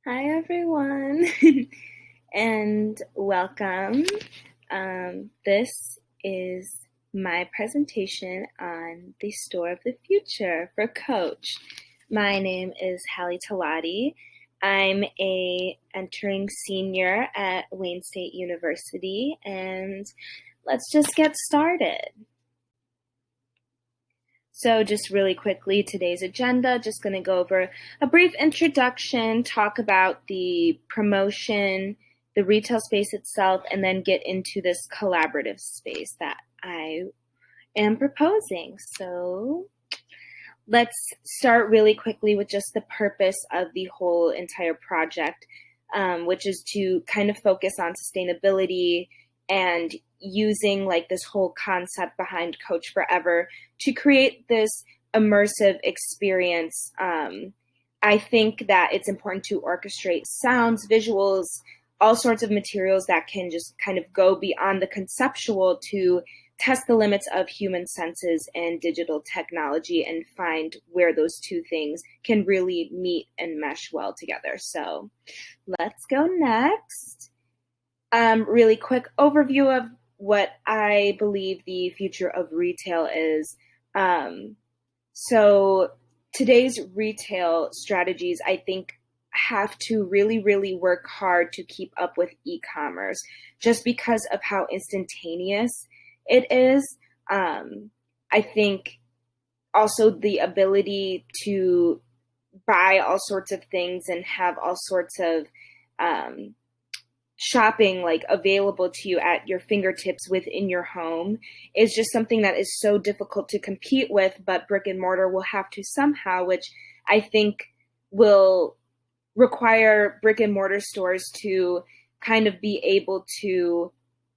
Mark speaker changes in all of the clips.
Speaker 1: Hi, everyone, and welcome. This is my presentation on the store of the future for Coach. My name is Hali Tilotti. I'm a entering senior at Wayne State University, and let's just get started. So just really quickly, today's agenda, just going to go over a brief introduction, talk about the promotion, the retail space itself, and then get into this collaborative space that I am proposing. So let's start really quickly with just the purpose of the whole entire project, which is to kind of focus on sustainability and using like this whole concept behind Coach Forever to create this immersive experience. I think that it's important to orchestrate sounds, visuals, all sorts of materials that can just kind of go beyond the conceptual to test the limits of human senses and digital technology and find where those two things can really meet and mesh well together. So let's go next. Really quick overview of what I believe the future of retail is. So today's retail strategies, I think, have to really, really work hard to keep up with e-commerce just because of how instantaneous it is. I think also the ability to buy all sorts of things and have all sorts of shopping like available to you at your fingertips within your home is just something that is so difficult to compete with, but brick and mortar will have to somehow, which I think will require brick and mortar stores to kind of be able to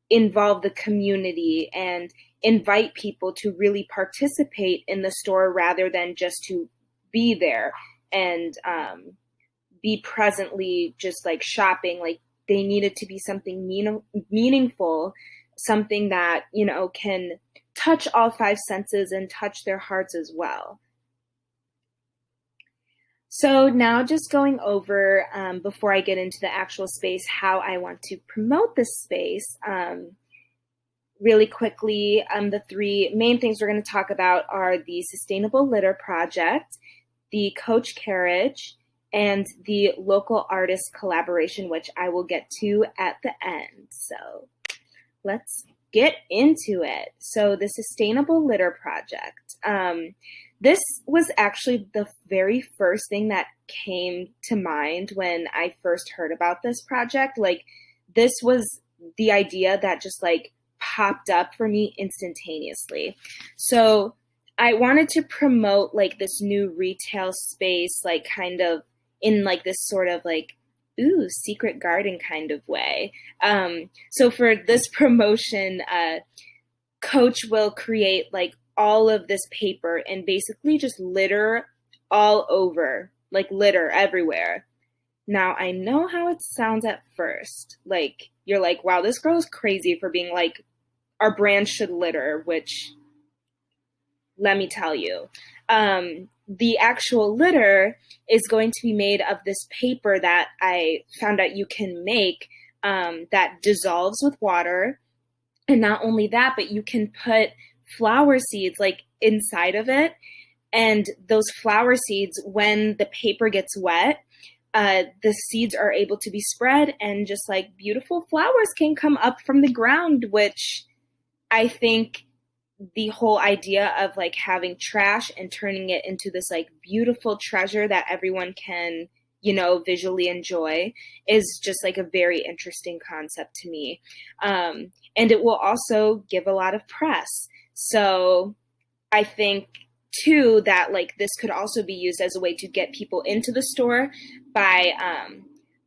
Speaker 1: involve the community and invite people to really participate in the store rather than just to be there and be presently just like shopping. Like they need it to be something meaningful, something that, you know, can touch all five senses and touch their hearts as well. So now just going over, before I get into the actual space, how I want to promote this space. Really quickly, the three main things we're going to talk about are the Sustainable Litter Project, the Coach Carriage, and the local artist collaboration, which I will get to at the end. So let's get into it. So the Sustainable Litter Project. This was actually the very first thing that came to mind when I first heard about this project. Like, this was the idea that just like popped up for me instantaneously. So I wanted to promote like this new retail space, like kind of in like this sort of like, ooh, secret garden kind of way. So for this promotion, Coach will create like all of this paper and basically just litter all over, like litter everywhere. Now, I know how it sounds at first. Like, you're like, wow, this girl is crazy for being like, our brand should litter, which let me tell you. The actual litter is going to be made of this paper that I found out you can make that dissolves with water. And not only that, but you can put flower seeds like inside of it. And those flower seeds, when the paper gets wet, the seeds are able to be spread and just like beautiful flowers can come up from the ground, which I think the whole idea of like having trash and turning it into this like beautiful treasure that everyone can, you know, visually enjoy is just like a very interesting concept to me. And it will also give a lot of press. So I think too that like this could also be used as a way to get people into the store by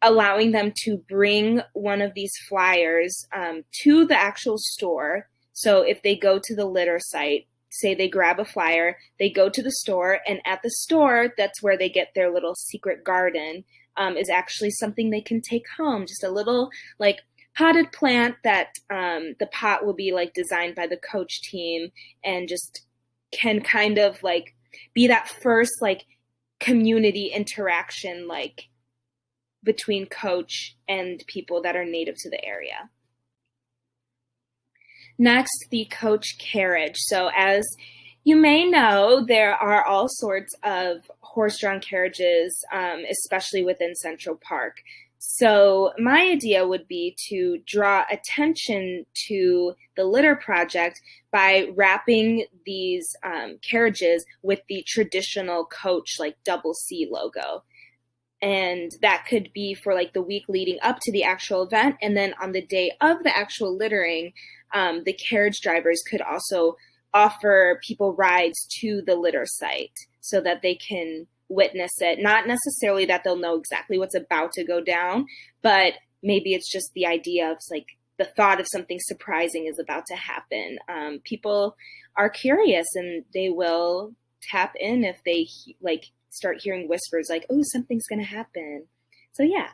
Speaker 1: allowing them to bring one of these flyers to the actual store. So if they go to the litter site, say they grab a flyer, they go to the store, and at the store, that's where they get their little secret garden, is actually something they can take home. Just a little like potted plant that the pot will be like designed by the Coach team and just can kind of like be that first like community interaction, like between coach and people that are native to the area. Next, the coach carriage. So as you may know, there are all sorts of horse-drawn carriages, especially within Central Park. So my idea would be to draw attention to the litter project by wrapping these carriages with the traditional coach, like double C logo. And that could be for like the week leading up to the actual event. And then on the day of the actual littering, the carriage drivers could also offer people rides to the litter site so that they can witness it. Not necessarily that they'll know exactly what's about to go down, but maybe it's just the idea of like the thought of something surprising is about to happen. People are curious and they will tap in if they like start hearing whispers like, oh, something's going to happen. So yeah.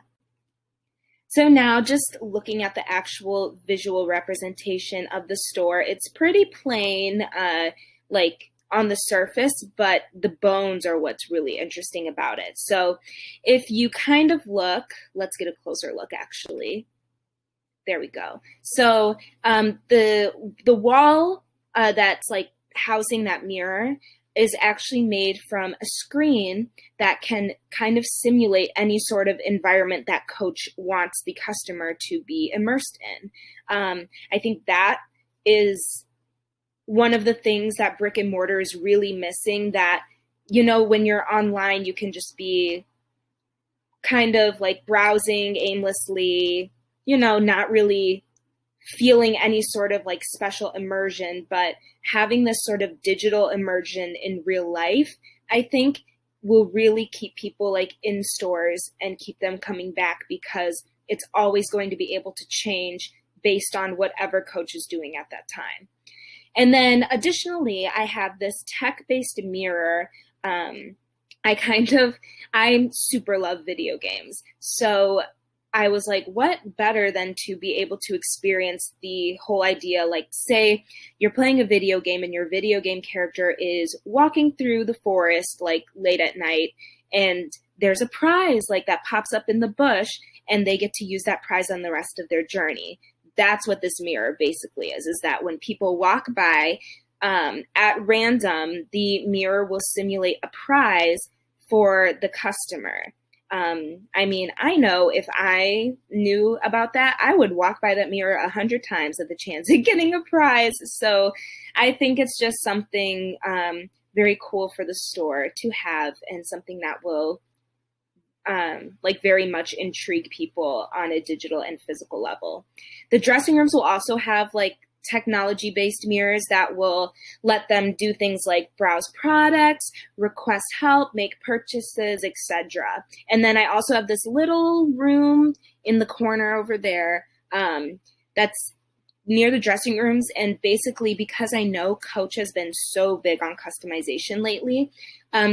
Speaker 1: So now just looking at the actual visual representation of the store, it's pretty plain, like on the surface, but the bones are what's really interesting about it. So if you kind of look, let's get a closer look actually. There we go. So the wall that's like housing that mirror is actually made from a screen that can kind of simulate any sort of environment that coach wants the customer to be immersed in. I think that is one of the things that brick and mortar is really missing, that, you know, when you're online, you can just be kind of like browsing aimlessly, you know, not really feeling any sort of like special immersion, but having this sort of digital immersion in real life, I think will really keep people like in stores and keep them coming back, because it's always going to be able to change based on whatever coach is doing at that time. And then additionally, I have this tech-based mirror. I super love video games. So I was like, what better than to be able to experience the whole idea, like say you're playing a video game and your video game character is walking through the forest like late at night, and there's a prize like that pops up in the bush and they get to use that prize on the rest of their journey. That's what this mirror basically is that when people walk by at random, the mirror will simulate a prize for the customer. I mean, I know if I knew about that, I would walk by that mirror 100 times at the chance of getting a prize. So I think it's just something very cool for the store to have, and something that will like very much intrigue people on a digital and physical level. The dressing rooms will also have like technology-based mirrors that will let them do things like browse products, request help, make purchases, etc. And then I also have this little room in the corner over there that's near the dressing rooms. And basically, because I know Coach has been so big on customization lately,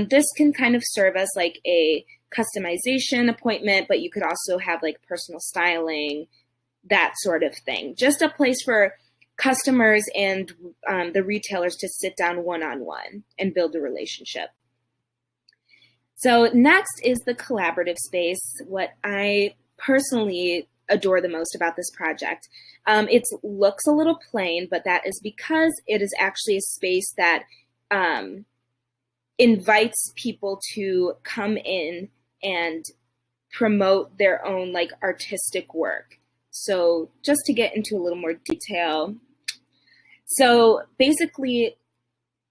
Speaker 1: this can kind of serve as like a customization appointment, but you could also have like personal styling, that sort of thing. Just a place for customers and the retailers to sit down one-on-one and build a relationship. So next is the collaborative space, what I personally adore the most about this project. It looks a little plain, but that is because it is actually a space that invites people to come in and promote their own like artistic work. So just to get into a little more detail, so basically,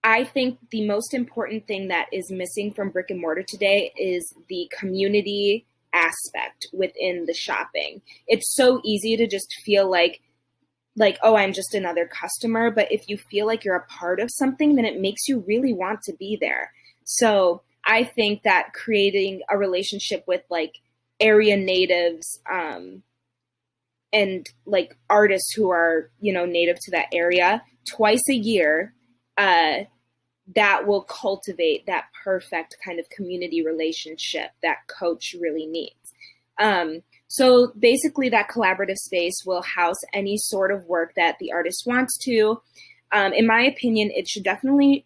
Speaker 1: I think the most important thing that is missing from brick and mortar today is the community aspect within the shopping. It's so easy to just feel like, oh, I'm just another customer. But if you feel like you're a part of something, then it makes you really want to be there. So I think that creating a relationship with like area natives, and like artists who are, you know, native to that area twice a year, that will cultivate that perfect kind of community relationship that Coach really needs. So basically that collaborative space will house any sort of work that the artist wants to. In my opinion, it should definitely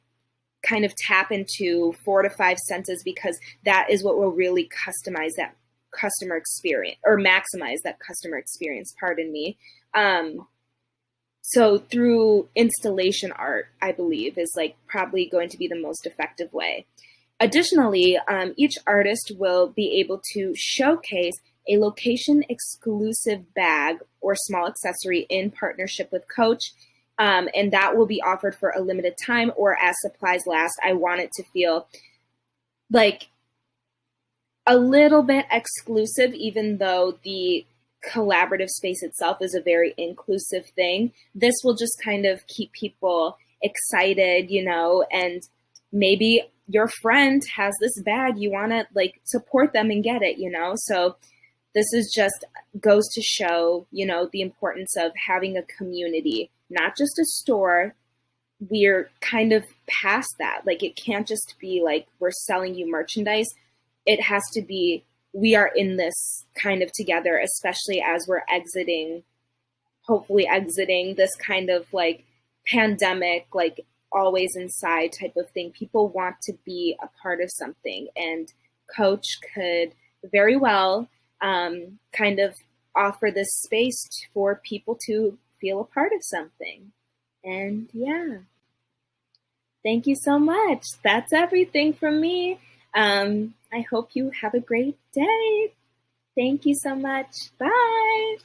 Speaker 1: kind of tap into 4 to 5 senses, because that is what will really customize that customer experience or maximize that customer experience, pardon me. So through installation art, I believe, is like probably going to be the most effective way. Additionally, each artist will be able to showcase a location exclusive bag or small accessory in partnership with Coach. And that will be offered for a limited time or as supplies last. I want it to feel like a little bit exclusive, even though the collaborative space itself is a very inclusive thing. This will just kind of keep people excited, you know, and maybe your friend has this bag, you want to like support them and get it, you know? So this is just goes to show, you know, the importance of having a community, not just a store. We're kind of past that. Like, it can't just be like, we're selling you merchandise. It has to be, we are in this kind of together, especially as we're hopefully exiting this kind of like pandemic, like always inside type of thing. People want to be a part of something, and Coach could very well kind of offer this space for people to feel a part of something. And yeah, thank you so much. That's everything from me. I hope you have a great day. Thank you so much. Bye.